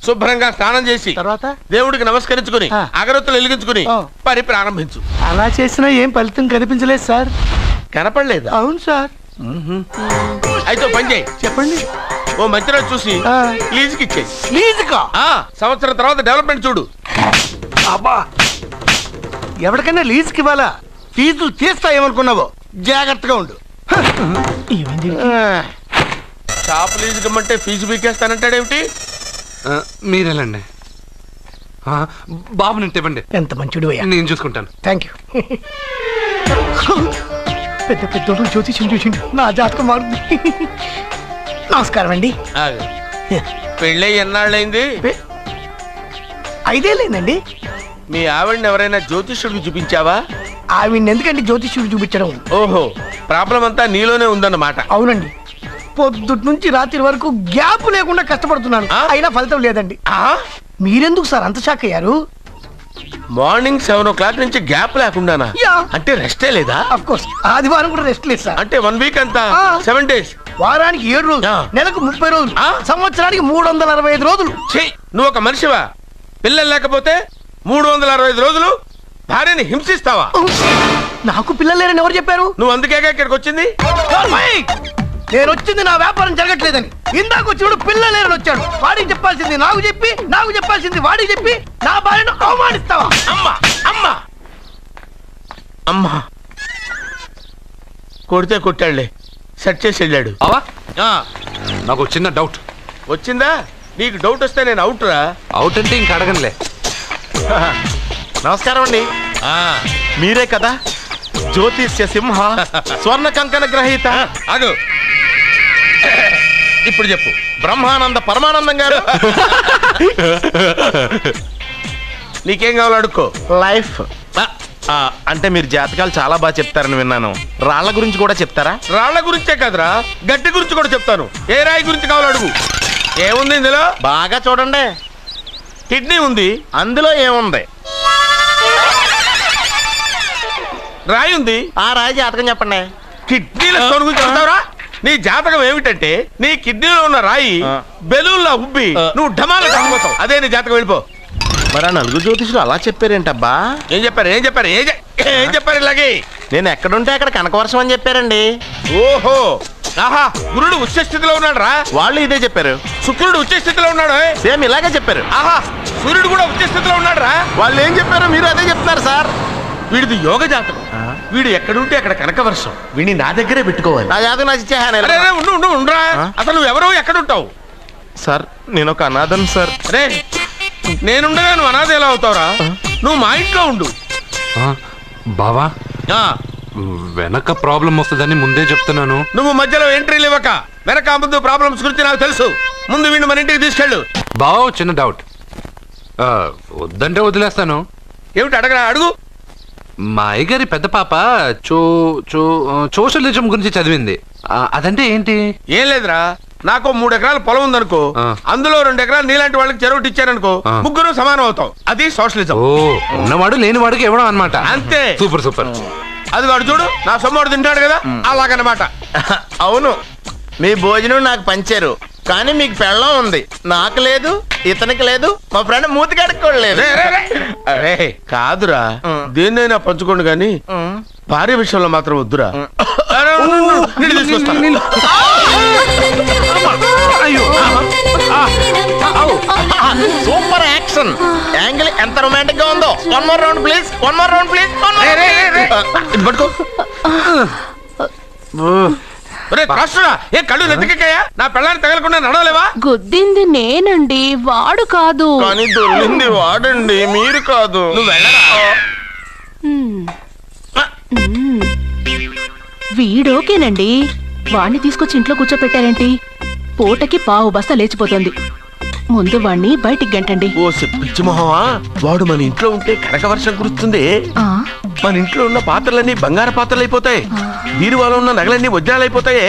శుభ్రంగా స్నానం చేసి తర్వాత దేవుడికి నమస్కరించుకుని అగరొత్తులు వెలిగించుకుని పని ప్రారంభించు. అలా చేసినా ఏం ఫలితం కనిపించలేదు సార్. కనపడలేదు? అవును సార్. అయితే పని చేయి. చెప్పండి. ఓ మంచి రోజు చూసి లీజుకి ఇచ్చేయి. లీజుకా? సంవత్సరం తర్వాత డెవలప్మెంట్ చూడు. అబ్బా, ఎవరికైనా లీజుకి ఇవ్వాలా? ఫీజులు తీస్తాయేమనుకున్నావో, జాగ్రత్తగా ఉండు. షాప్ లీజుకి ఇమ్మంటే ఫీజు పీకేస్తానంటాడేమిటి? మీరేలండి బాబు, నేను ఇవ్వండి. ఎంత మంచిడు, నేను చూసుకుంటాను. Thank you. పెద్ద పెద్దోడు జ్యోతిష్యం చూసిండు, నా జాతకం మారుంది. నమస్కారం అండి. పెళ్ళై ఎన్నాళ్ళైంది? 5 ఏళ్ళైందండి. మీ ఆవిడని ఎవరైనా జ్యోతిష్యుడికి చూపించావా? ఆవిడ్ని ఎందుకండి జ్యోతిష్యుడు చూపించడం? ఓహో, ప్రాబ్లం అంతా నీలోనే ఉందన్నమాట. అవునండి. పొద్దుటి నుంచి రాత్రి వరకు గ్యాప్ లేకుండా కష్టపడుతున్నాను, అయినా ఫలితం లేదండి. మీరెందుకు సార్ అంత షాక్ అయ్యారు? మార్నింగ్ 7 o'clock నుంచి గ్యాప్ లేకుండానా? అంటే రెస్టే లేదా? ఆఫ్ కోర్స్, ఆదివారం కూడా రెస్ట్ లేదు సార్. అంటే 1 week అంతా 7 days. వారానికి 7 రోజులు, నెలకు 30 రోజులు, సంవత్సరానికి 365 రోజులు. నువ్వు ఒక మనిషివా? పిల్లలు లేకపోతే 365 రోజులు భార్యని హింసిస్తావా? నాకు పిల్లలు లేరని ఎవరు చెప్పారు? నువ్వు అందుకేగా ఇక్కడికి వచ్చింది. నేను వచ్చింది నా వ్యాపారం జరగట్లేదని. ఇందాక వచ్చినప్పుడు పిల్లలు లేరని వచ్చాడు. వాడికి చెప్పాల్సింది నాకు చెప్పి, నాకు చెప్పాల్సింది వాడికి చెప్పి నా భార్యను అవమానిస్తావా? అమ్మా అమ్మా అమ్మా, కొడితే కొట్టాడులే, సెట్ చేసి వెళ్ళాడు. నాకు చిన్న డౌట్ వచ్చిందా? నీకు డౌట్ వస్తే నేను అవుట్ రా. అవుట్ అంటే ఇంక అడగనులే. నమస్కారం అండి. మీరే కదా జ్యోతిష్య సింహ స్వర్ణ కంకణ గ్రహీత? అదు ఇప్పుడు చెప్పు. బ్రహ్మానంద పరమానందం గారు. నీకేం కావాలో అడుక్కో. లైఫ్ అంటే మీరు జాతకాలు చాలా బాగా చెప్తారని విన్నాను. రాళ్ల గురించి కూడా చెప్తారా? రాళ్ల గురించే కదరా, గట్టి గురించి కూడా చెప్తాను. ఏ రాయి గురించి కావాలో అడుగు. ఏముంది ఇందులో? బాగా చూడండి. కిడ్నీ ఉంది. అందులో ఏముంది? రాయి ఉంది. ఆ రాయి జాతకం చెప్పండి. కిడ్నీల స్టోన్ గురించి చెప్తావురా? నీ జాతకం ఏమిటంటే నీ కిడ్నీలో ఉన్న రాయి బెలూన్లా ఉబ్బి నువ్వు ఢమాల కాకపోతావు. అదే నీ జాతకం. వెళ్ళిపో. మరి ఆ నలుగురు జ్యోతిషులు అలా చెప్పారేంటబ్బా? ఏం చెప్పారు? ఏం చెప్పారు? ఏం చెప్పారు? ఇలాగే నేను ఎక్కడుంటే అక్కడ కనకవర్షం అని చెప్పారండి. ఓహో, ఆహా, గురుడు ఉచ్చ స్థితిలో ఉన్నాడు రా. వాళ్ళు ఇదే చెప్పారు. శుక్రుడు ఉచ్చ స్థితిలో ఉన్నాడు. సేమ్ ఇలాగే చెప్పారు. ఆహా, సూర్యుడు కూడా ఉచ్చ స్థితిలో ఉన్నాడు రా. వాళ్ళు ఏం చెప్పారో మీరు అదే చెప్తున్నారు సార్. వీడిది యోగ జాతకం. వీడు ఎక్కడుంటే అక్కడ కనకవర్షం. వీడిని నా దగ్గరే పెట్టుకోవాలి. నా జాతకం నాకు ఇచ్చేహాను. ఉండరా. అసలు నువ్వు ఎవరో ఎక్కడుంటావు? సార్ నేను ఒక అనాథం సార్. రే, నేనుండగా నువ్వు అనాథ ఎలా అవుతావురా? నువ్వు మా ఇంట్లో ఉండు. బావా, వెనక ప్రాబ్లం వస్తుందని ముందే చెప్తున్నాను. నువ్వు మధ్యలో ఎంట్రీలు ఇవ్వక. వెనక ముందు ప్రాబ్లమ్స్ గురించి నాకు తెలుసు. ముందు వీడిని మన ఇంటికి తీసుకెళ్ళు. బావా, చిన్న డౌట్. వద్దంటే వదిలేస్తాను. ఏమిటి అడగరా? అడుగు. మా అయ్యగారి పెద్ద పాప సోషలిజం గురించి చదివింది. అదంటే ఏంటి? ఏం లేదురా, నాకు 3 ఎకరాల పొలం ఉందనుకో, అందులో 2 ఎకరాలు నీలాంటి వాళ్ళకి చెరువు ఇచ్చారనుకో, ముగ్గురు సమానం అవుతాం. అది సోషలిజం. ఓ, ఉన్నవాడు లేనివాడికి ఇవ్వడం అన్నమాట. అంతే. Super super. అది వాడు చూడు, నా సొమ్మడు తింటాడు కదా, అలాగనమాట. అవును, మీ భోజనం నాకు పంచారు, కానీ మీకు పెళ్ళం ఉంది. నాకు లేదు, ఇతనికి లేదు, మా ఫ్రెండ్ మూతి కడుక్కోలేదు. కాదురా, దేన్నైనా పంచుకోండి గాని భార్య విషయంలో మాత్రం వద్దురా. సూపర్ యాక్షన్ యాంగిల్ ఎంత రొమాంటిక్ గా ఉందో. 1 more round please. 1 more round please. పట్టుకో. ఏ కళ్ళు నెత్తికెక్కాయా? నా పెళ్ళాన్ని తగలకుండా నడవలేవా? గుద్దింది నేనండి, వాడు కాదు. కానీ దొల్లింది వాడండి, మీరు కాదు. నువ్వు వెళ్ళరా. వీడోకేనండి. వాణ్ణి తీసుకొచ్చి ఇంట్లో కూర్చోపెట్టారేంటి? పూటకి పావు బస్తా లేచిపోతుంది. ముందు వాణ్ణి బయటికి గంటండి. ఓ పిచ్చి మొహమా, వాడు మన ఇంట్లో ఉంటే కనక వర్షం కురుస్తుంది. మన ఇంట్లో ఉన్న పాత్రలన్నీ బంగారు పాత్రలు అయిపోతాయి, బీరువాలో ఉన్న నగలన్నీ వజ్రాలు అయిపోతాయి,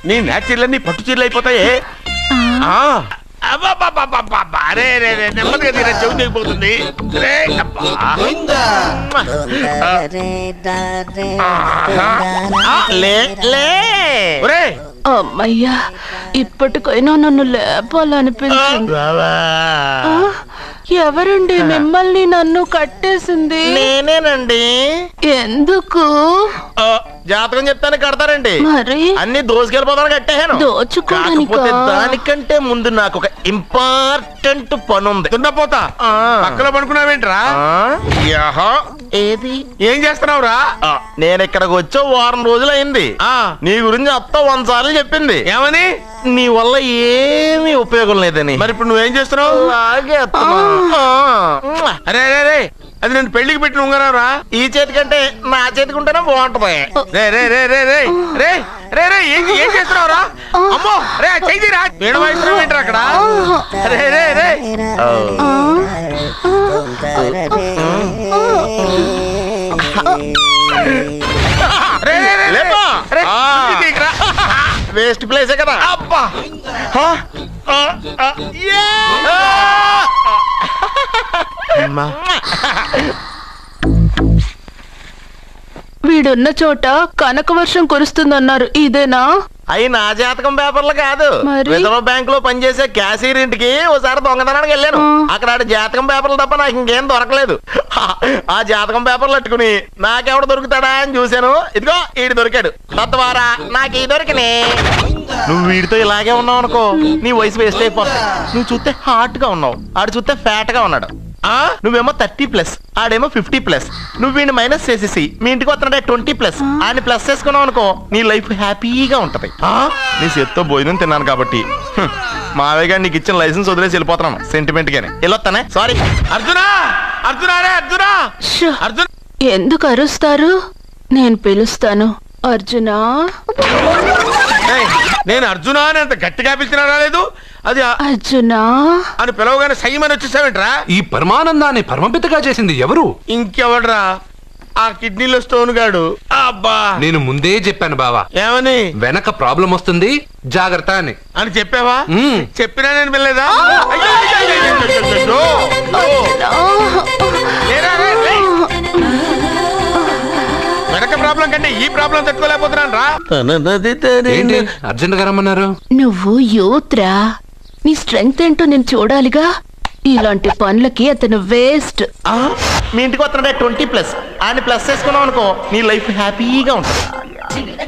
నీ నాచీర్లన్నీ పట్టు చీరలు అయిపోతాయి. నెమ్మదిగా తీరా, చెవి తెగిపోతుంది. అమ్మయ్యా, ఇప్పటికైనా నన్ను లేపాలనిపించింది. ఎవరండి మిమ్మల్ని నన్ను కట్టేసింది? నేనేనండి. ఎందుకు? జాతకం చెప్తాను కడతారండి. మరి అన్ని దోసుకెళ్ళిపోతాను కట్టేహాను. కాకపోతే దానికంటే ముందు నాకు ఒక ఇంపార్టెంట్ పని ఉంది. దున్నపోతా పక్కలో పడుకున్నావేంట్రా? ఏది ఏం చేస్తున్నావురా? నేను ఇక్కడికి వచ్చే వారం రోజులు అయింది. నీ గురించి అత్త 100 సార్లు చెప్పింది. ఏమని? నీ వల్ల ఏమీ ఉపయోగం లేదని. మరి ఇప్పుడు నువ్వేం చేస్తున్నావు? అరే అరే అరే, అది నేను పెళ్లికి పెట్టిన ఉంగరారా. ఈ చేతి కంటే నా చేతికి ఉంటేనే బాగుంటది. ఏం చేస్తున్నావురా? అమ్మో రే, చెయ్యిరా. వీణ వాయిస్తున్నావు ఏంట్రా అక్కడ? రే రే రే వేస్ట్ ప్లేసే కదా. అబ్బా వీడున్న చోట కనక వర్షం కురుస్తుందన్నారు, ఇదేనా? అయి నా జాతకం పేపర్లు కాదు. రిజర్వ్ బ్యాంక్ లో పనిచేసే క్యాషియర్ ఇంటికి ఓసారి దొంగతనానికి వెళ్ళాను. అక్కడ జాతకం పేపర్లు తప్ప నాకు ఇంకేం దొరకలేదు. ఆ జాతకం పేపర్లు పట్టుకుని నాకెవడు దొరుకుతాడా అని చూశాను. ఇదిగో ఈడు దొరికాడు. తద్వారా నాకు ఈ దొరికినే. నువ్వు వీడితో ఇలాగే ఉన్నావు అనుకో, నీ వయసు వేస్ట్ అయిపోతుంది. నువ్వు చూస్తే హాట్ గా ఉన్నావు, ఆడు చూస్తే ఫ్యాట్ గా ఉన్నాడు. నువ్వేమో 30+, ఆడేమో 50+. నువ్వు వీడిని మైనస్ చేసేసి మీ ఇంటికి వస్తున్నాడే 20+, ఆయన ప్లస్ చేసుకున్నావు అనుకో, నీ లైఫ్ హ్యాపీగా ఉంటది. నీ చేత్తో భోజనం తిన్నాను కాబట్టి మావయ్య గారు నీకు ఇచ్చిన లైసెన్స్ వదిలేసి వెళ్ళిపోతున్నాను సెంటిమెంట్ గానే. వెళ్ళొస్తానే. సారీ. అర్జునా, అర్జునా రే అర్జునా, అర్జున్. ఎందుకు అరుస్తారు? నేను పిలుస్తాను. అర్జునా. నేను అర్జునా అని అంత గట్టిగా పిలిచినా రాలేదు. అది అర్జునా అని పిలవగానే సైమని వచ్చేసావేంట్రా? ఈ పరమానందాన్ని పరమపితగా చేసింది ఎవరు? ఇంకెవడ్రా? ఆ కిడ్నీలో స్టోన్ గాడు. అబ్బా, నేను ముందే చెప్పాను బావా. ఏమని? వెనక ప్రాబ్లం వస్తుంది, జాగ్రత్త అని. అని చెప్పావా? చెప్పినా నేను వెళ్ళలేదా? వెనక ప్రాబ్లం కంటే ఈ ప్రాబ్లం తట్టుకోలేకపోతున్నాను రా. ఏంటి అర్జెంట్ గా రమ్మన్నారు? నువ్వు యూత్రా, నీ స్ట్రెంగ్త్ ఏంటో నేను చూడాలిగా. ఇలాంటి పనులకి అతను వేస్ట్. మీ ఇంటికి వస్తున్నాడే 20+, ఆయన ప్లస్ చేసుకున్నావు అనుకో, నీ లైఫ్ హ్యాపీగా ఉంటుంది.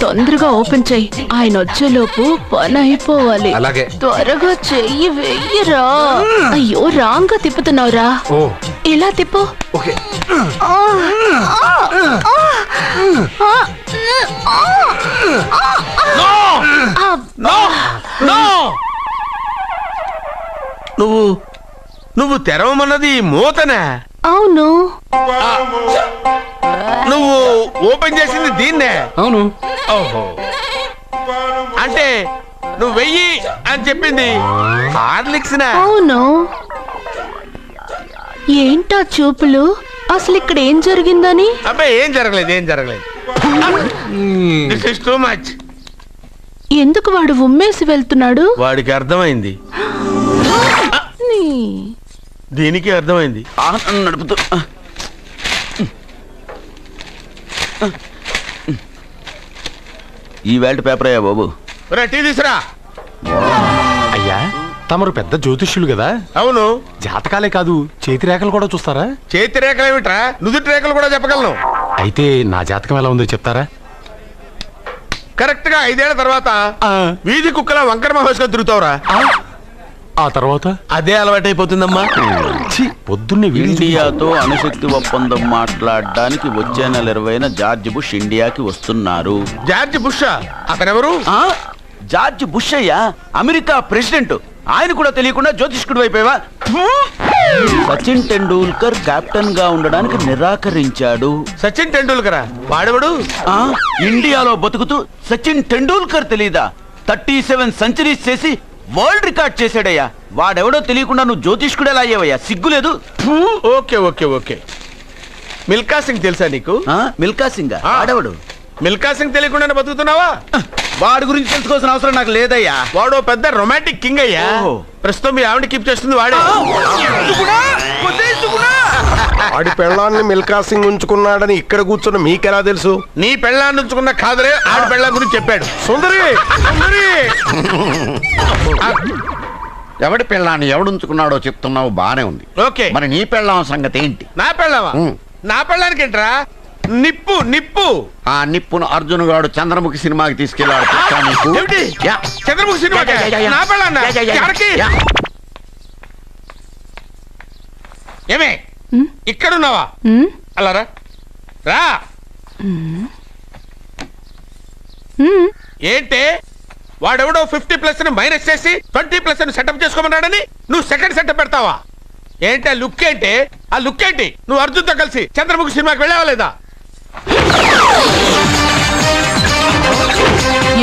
తొందరగా ఓపెన్ చెయ్యి, ఆయన వచ్చేలోపు పని అయిపోవాలి. అలాగే. త్వరగా చెయ్యి వెయ్యరా. అయ్యో రాంగ్ గా తిప్పుతున్నావురా. ఇలా తిప్పు. ఓకే. నువ్వు తెరవమన్నది మూతనే? అవును. నువ్వు ఓపెన్ చేసింది దీన్నే? అవును. ఓహో, అంటే నువ్వు వెయ్యి అని చెప్పింది హార్లిక్స్? అవును. ఏంటా చూపులు? అసలు ఇక్కడ ఏం జరిగిందని? అబ్బాయి ఏం జరగలేదు, ఏం జరగలేదు. This is too much. ఎందుకు వాడు ఉమ్మేసి వెళ్తున్నాడు? వాడికి అర్థమైంది, దీనికి అర్థమైంది. నడుపుతూ ఈ వేల్ట్ పేపర్ అయ్యా బాబు. టీ తీసురా. అయ్యా, తమరు పెద్ద జ్యోతిష్యులు కదా? అవును. జాతకాలే కాదు, చేతి రేఖలు కూడా చూస్తారా? చేతి రేఖలు ఏమిట్రా? నుదుటి రేఖలు కూడా చెప్పగలను. అయితే నా జాతకం ఎలా ఉందో చెప్తారా? కరెక్ట్ గా 5 ఏళ్ల తర్వాత వీధి కుక్కల వంకర మహేష్గా తిరుగుతావురా. ఆ తర్వాత అదే అలవాటైపోతుందమ్మా. పొద్దున్నే ఇండియాతో అణుశక్తి ఒప్పందం మాట్లాడడానికి వచ్చే నెల 20న జార్జ్ బుష్ ఇండియాకి వస్తున్నారు. George Bush? అతనెవరు? జార్జ్ బుష్ అయ్యా, అమెరికా ప్రెసిడెంట్. ఆయన కూడా తెలియకుండా జ్యోతిష్కుడు అయిపోయావా? సచిన్ టెండూల్కర్ కెప్టెన్ గా ఉండడానికి నిరాకరించాడు. సచిన్ టెండూల్కరా? వాడెవడు? ఇండియాలో బతుకుతూ సచిన్ టెండూల్కర్ తెలీదా? 37 సెంచరీస్ చేసి వరల్డ్ రికార్డ్ చేశాడయ్యా. వాడెవడో తెలియకుండా నువ్వు జ్యోతిష్కుడు ఎలా అయ్యావయ్యా? సిగ్గులేదు. Okay okay okay, Milkha Singh తెలుసా నీకు? మిల్కా సింగ్ ఆడవడు? మిల్కా సింగ్ తెలియకుండానే బతుకుతున్నావా? వాడి గురించి తెలుసుకోవాల్సిన అవసరం నాకు లేదయ్యా. వాడు పెద్ద రొమాంటిక్ కింగ్ అయ్యా. ప్రస్తుతం మీ ఆవిడ కీప్ చేస్తుంది వాడే. వాడి పెళ్ళాన్ని మిల్కా సింగ్ ఉంచుకున్నాడని ఇక్కడ కూర్చున్న మీకెలా తెలుసు? నీ పెళ్ళాన్ని ఉంచుకున్న కాదరే ఆడి పెళ్ళాం గురించి చెప్పాడు. సుందరి ఎవడి పెళ్ళాన్ని ఎవడుంచుకున్నాడో చెప్తున్నావు, బానే ఉంది. ఓకే, మరి నీ పెళ్ళాం సంగతి ఏంటి? నా పెళ్ళావా? నా పెళ్ళానికి ఏంట్రా? నిప్పు నిప్పు. ఆ నిప్పును అర్జున్ గాడు చంద్రముఖి సినిమాకి తీసుకెళ్ళాడు. చంద్రముఖి సినిమా నా పెళ్ళాన్నా? ఏమే ఇక్కడున్నావా? అలా రా రా. ఏంటే వాడెవడో 50+ ని మైనస్ చేసి 20+ ని సెటప్ చేసుకోమన్నాడని నువ్వు సెకండ్ సెటప్ పెడతావా? ఏంటి ఆ లుక్? ఏంటి ఆ లుక్? ఏంటి నువ్వు అర్జున్తో కలిసి చంద్రముఖి సినిమాకి వెళ్ళావా లేదా?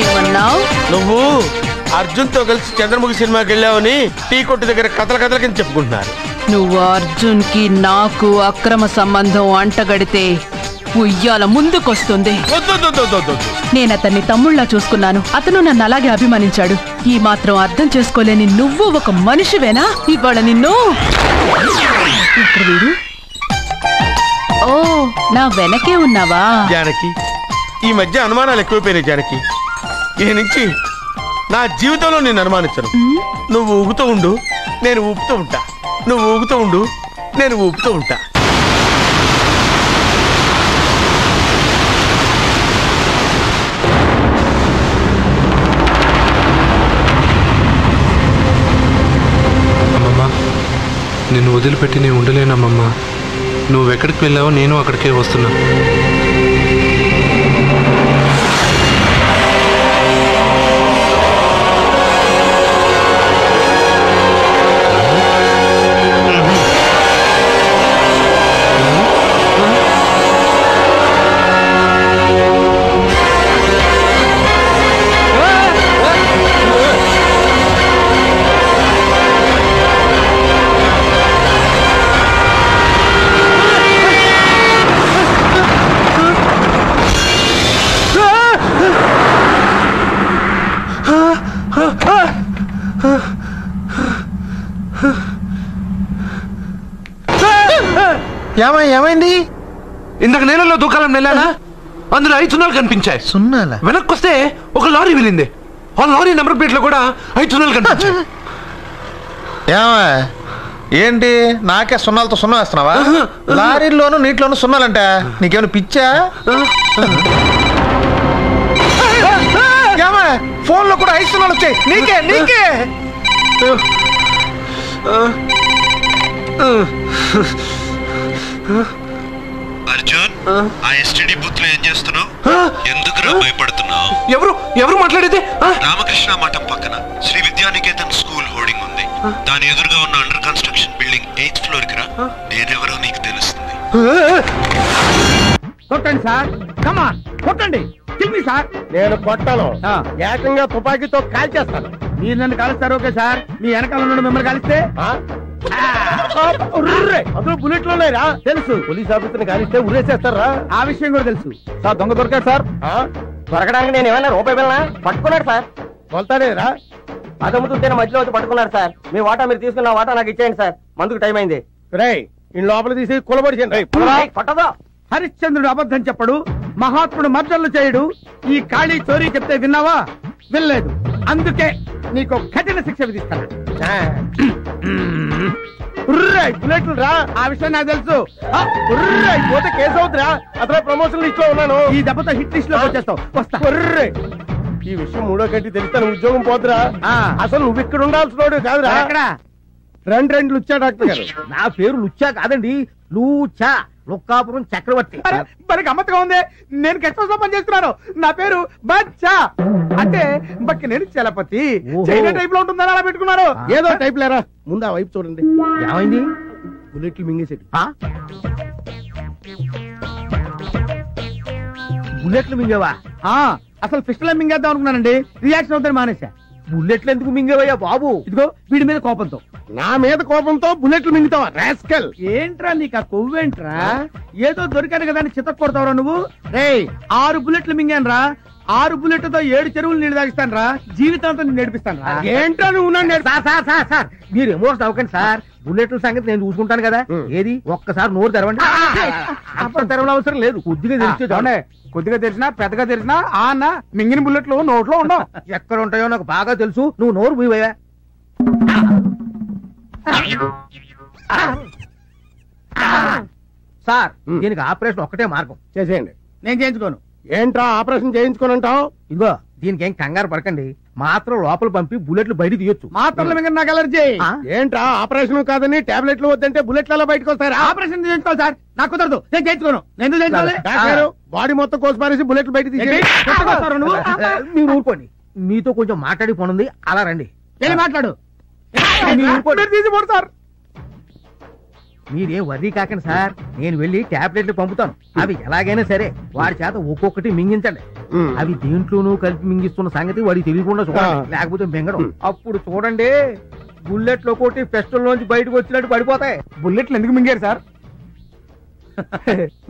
ఏమన్నావు? నువ్వు అర్జున్తో కలిసి చంద్రముఖి సినిమాకి వెళ్ళావని టీ కొట్టు దగ్గర కథల కింద చెప్పుకుంటున్నారు. నువ్వు అర్జున్ కి నాకు అక్రమ సంబంధం అంటగడితే ఉయ్యాల ముందుకొస్తుంది. నేను అతన్ని తమ్ముళ్లా చూసుకున్నాను. అతను నన్ను అలాగే అభిమానించాడు. ఈ మాత్రం అర్థం చేసుకోలేని నువ్వు ఒక మనిషివేనా? ఇవాళ నిన్ను వీడు. ఓ, నా వెనకే ఉన్నావా? జానకి, ఈ మధ్య అనుమానాలు ఎక్కువైపోయినాయి జానకి. ఈ నుంచి నా జీవితంలో నేను అనుమానించను. నువ్వు ఊగుతూ ఉండు, నేను ఊపుతూ ఉంటా. నువ్వు ఊగుతూ ఉండు, నేను ఊపుతూ ఉంటా. అమ్మమ్మా, నిన్ను వదిలిపెట్టి నేను ఉండలేనమ్మమ్మా. నువ్వెక్కడికి వెళ్ళావో నేను అక్కడికే వస్తున్నా. ఏమైంది? ఇందాక నేలలో దూకాలని వెళ్ళానా? అందులో 5 సున్నాలు కనిపించాయి. సున్నాలా? వెనక్కి వస్తే ఒక లారీ వెళ్ళింది. ఆ లారీ నెంబర్ ప్లేట్ లో కూడా 5 సున్నాలు కనిపించాయి. ఏంటి నాకే సున్నాలతో సున్నా వేస్తున్నావా? లారీల్లోనూ నీటిలోనూ సున్నాలంటే నీకేమైనా పిచ్చా? ఫోన్ లో కూడా 5 సున్నాలు వచ్చాయి. నీకే నీకే అర్జున్, ఆ ఎస్టీడీ బూత్ లో ఏం చేస్తున్నావు? ఎందుకురా భయపడుతున్నావు? ఎవరు మాట్లాడేది? రామకృష్ణ మఠం పక్కన శ్రీ విద్యానికేతన్ స్కూల్ హోర్డింగ్ ఉంది. దాని ఎదురుగా ఉన్న under construction building 8th floor కి రా. నేనెవరో నీకు తెలుస్తుంది. కొట్టండి సార్, కమాన్ కొట్టండి. సార్ నేను కొట్టను, ఏకంగా తుపాకీతో కాల్చేస్తాను. మీరు నన్ను కాలుస్తారు ఓకే సార్, మీ వెనకాల ఉన్న మిమ్మల్ని కాలిస్తే అందులో బుల్లెట్లు ఉన్నాయిరా. తెలుసు, పోలీస్ ఆఫీసర్ని కాలిస్తే ఉరేసేస్తారా? ఆ విషయం కూడా తెలుసు సార్. దొంగ దొరికాడు సార్. దొరకడానికి నేను ఏమైనా రూపాయి వెళ్ళనా? పట్టుకున్నాడు సార్. కొల్తాడేరా? అదమ్ముతుంటేనే మధ్యలో వచ్చి పట్టుకున్నాడు సార్. మీ వాటా మీరు తీసుకున్న వాటా నాకు ఇచ్చేయండి సార్, మందుకు టైం అయింది. రేయ్, ఈ లోపల తీసి కులబడిచండి. కొట్టదో. హరిశ్చంద్రుడు అబద్ధం చెప్పడు, మహాత్ముడు మర్డర్లు చేయడు. ఈ ఖాళీ చోరీ చెప్తే విన్నావా? వినలేదు. అందుకే నీకు కఠిన శిక్ష విధిస్తాను. బుల్లెట్లు రా, ఆ విషయం నాకు తెలుసు. పోతే కేసు అవుతురా. అసలు ప్రమోషన్ లిస్ట్ లో ఉన్నాను. ఈ దెబ్బతో హిట్ లిస్ట్ లో వచ్చేస్తావు. వస్తా. ఈ విషయం 3వ కంటి తెలిస్తే ఉద్యోగం పోతురా. అసలు నువ్వు ఇక్కడ ఉండాల్సిన కాదురా. ఎక్కడ? రెండు లుచ్చా డాక్టర్ గారు. నా పేరు లుచ్చా కాదండి, లూచా, లుక్కాపురం చక్రవర్తి. మరి గమ్మత్తుగా ఉంది. నేను గెస్ట్ హౌస్ లో పని చేస్తున్నాను. నా పేరు బచ్చా, అంటే బక్కి నేను చలపతి. చైనా టైప్ లో ఉంటుందని అలా పెట్టుకున్నారు. ఏదో టైప్ లేరా. ముందు ఆ వైపు చూడండి. ఏమైంది? బుల్లెట్లు మింగేసేది. బుల్లెట్లు మింగేవా? అసలు పిస్టల్ మింగేద్దాం అనుకున్నానండి. రియాక్షన్ అవుతాను మానేసా. బుల్లెట్లు ఎందుకు మింగేవయ్యా బాబు? ఇదిగో వీడి మీద కోపంతో, నా మీద కోపంతో బుల్లెట్లు మింగుతావా రాస్కల్? ఏంట్రా నీకు ఆ కొవ్వేంట్రా? ఏదో దొరికాను కదా అని చితక్ కొడతావురా నువ్వు. రేయ్ 6 బుల్లెట్లు మింగాను రా, 6 బుల్లెట్లతో 7 చెరువులు నీళ్ళు తాగిస్తాను రా, జీవితాంతం నేను నడిపిస్తాను రా. ఏంట్రా నువ్వు నన్ను సార్ మీరు ఎమోషన్ అవ్వకండి సార్, బుల్లెట్ల సంగతి నేను చూసుకుంటాను కదా. ఏది ఒక్కసారి నోరు తెరవండి. అప్పుడు తెరవడం అవసరం లేదు, కొద్దిగా తెలిస్తే చూడండి. కొద్దిగా తెలిసినా పెద్దగా తెలిసినా ఆ అన్న మింగిన బుల్లెట్లు నోట్లో ఉండవు. ఎక్కడ ఉంటాయో నాకు బాగా తెలుసు, నువ్వు నోరు మూయవయ్యా. సార్ దీనికి ఆపరేషన్ ఒక్కటే మార్గం. చేసేయండి. నేను చేయించుకోను. ఏంట్రా ఆపరేషన్ చేయించుకోనంటావు? ఇదిగో దీనికి ఏం కంగారు పడకండి, మాత్రం లోపల పంపి బుల్లెట్లు బయట తీయొచ్చు. మాత్రలు మింగ నాకు అలర్జీ. ఏంట్రా ఆపరేషన్ కాదని టాబ్లెట్లు వద్దంటే బుల్లెట్లు అలా బయటకు వస్తారా? ఆపరేషన్ చేయించుకోవాలి సార్, నాకు కుదరదు, నేను చేయించుకోను. నేను చేయించుకోవాలి. బాడీ మొత్తం కోసి పారేసి బుల్లెట్లు బయట తీసి మీరు ఊరుకోండి, మీతో కొంచెం మాట్లాడి పోనుంది, అలా రండి. వెళ్ళి మాట్లాడు. సార్ మీరేం వర్రీ కాకండి సార్, నేను వెళ్ళి టాబ్లెట్లు పంపుతాను. అవి ఎలాగైనా సరే వాడి చేత ఒక్కొక్కటి మింగించండి. అవి దేంట్లోనూ కలిపి మింగిస్తున్న సంగతి వాడికి తెలియకుండా చూడండి, లేకపోతే మింగడం. అప్పుడు చూడండి బుల్లెట్లు ఒక్కోటి పెస్టల్ లోంచి బయటకు వచ్చినట్టు పడిపోతాయి. బుల్లెట్లు ఎందుకు మింగారు సార్?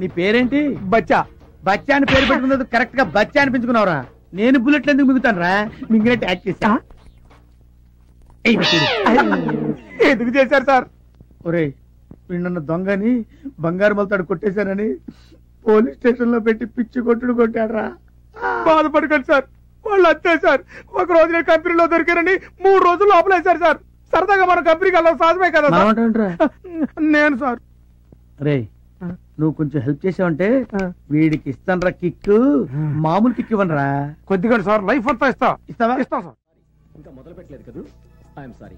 నీ పేరేంటి? బచ్చా. బచ్చా అని పేరు పెట్టుకున్నది కరెక్ట్ గా బచ్చా అనిపించుకున్నావురా. నేను బుల్లెట్లు ఎందుకు మింగుతాను రా? మింగినట్టు యాక్ట్ చేశా. ఎందుకు చేశారు సార్? ఒరే వీళ్ళన్న దొంగని బంగారు మలతాడు కొట్టేశానని పోలీస్ స్టేషన్ లో పెట్టి పిచ్చి కొట్టుడు కొట్టాడరా. బాధపడకండి సార్, వాళ్ళు అంతే సార్. ఒక రోజు నేను కంపెనీలో దొరికారని 3 రోజులు లోపలేశారు సార్. సరదాగా మన కంపెనీకి వెళ్ళాలి సాధమే కదా నేను సార్. రే నువ్వు కొంచెం హెల్ప్ చేసావంటే వీడికి ఇస్తాను రా కిక్, మామూలు కిక్ ఇవ్వను రా. కొద్దిగా సార్ లైఫ్ అంతా ఇస్తావా? ఇస్తావా? ఇస్తాం సార్. ఇంకా మొదలు పెట్టలేదు కదా. I'm sorry.